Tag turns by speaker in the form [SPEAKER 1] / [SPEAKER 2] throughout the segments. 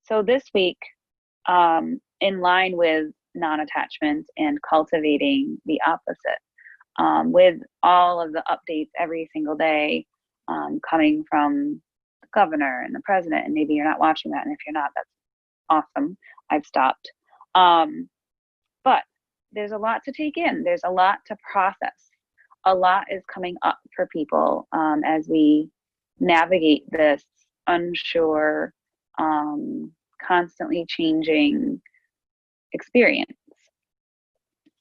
[SPEAKER 1] So this week, in line with non-attachment and cultivating the opposite, with all of the updates every single day coming from the governor and the president, and maybe you're not watching that, and if you're not, that's awesome. I've stopped. But there's a lot to take in. There's a lot to process. A lot is coming up for people as we navigate this unsure, constantly changing experience.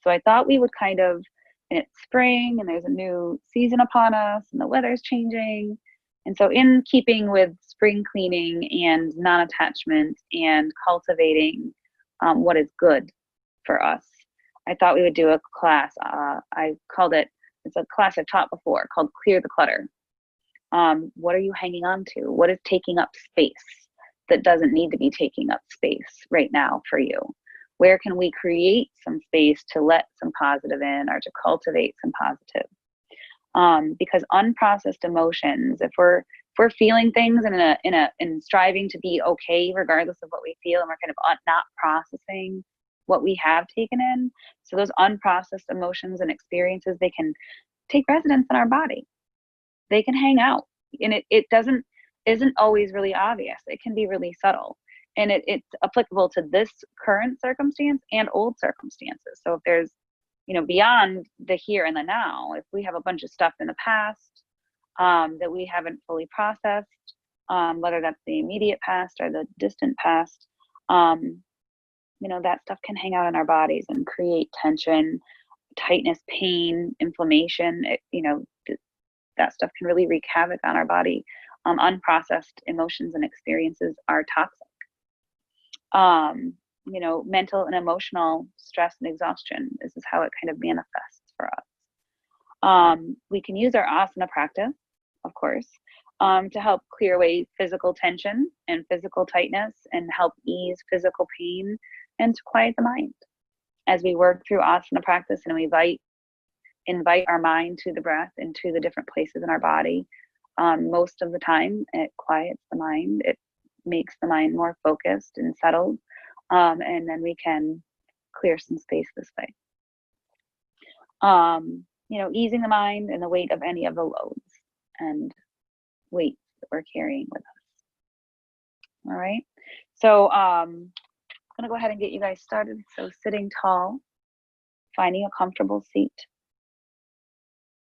[SPEAKER 1] So I thought we would kind of, and it's spring and there's a new season upon us and the weather's changing. And so in keeping with spring cleaning and non-attachment and cultivating what is good for us, I thought we would do a class. I called it, it's a class I've taught before called Clear the Clutter. What are you hanging on to? What is taking up space that doesn't need to be taking up space right now for you? Where can we create some space to let some positive in or to cultivate some positive? Because unprocessed emotions, if we're feeling things in striving to be okay regardless of what we feel, and we're kind of not processing what we have taken in, so those unprocessed emotions and experiences, they can take residence in our body. They can hang out, and it isn't always really obvious. It can be really subtle, and it's applicable to this current circumstance and old circumstances. So if there's, beyond the here and the now, if we have a bunch of stuff in the past that we haven't fully processed, whether that's the immediate past or the distant past, that stuff can hang out in our bodies and create tension, tightness, pain, inflammation. That stuff can really wreak havoc on our body. Unprocessed emotions and experiences are toxic. Mental and emotional stress and exhaustion. This is how it kind of manifests for us. We can use our asana practice, of course, to help clear away physical tension and physical tightness and help ease physical pain and to quiet the mind. As we work through asana practice and we invite our mind to the breath and to the different places in our body, most of the time it quiets the mind. It makes the mind more focused and settled. And then we can clear some space this way. Easing the mind and the weight of any of the loads and weights that we're carrying with us. All right. So I'm going to go ahead and get you guys started. So sitting tall, finding a comfortable seat.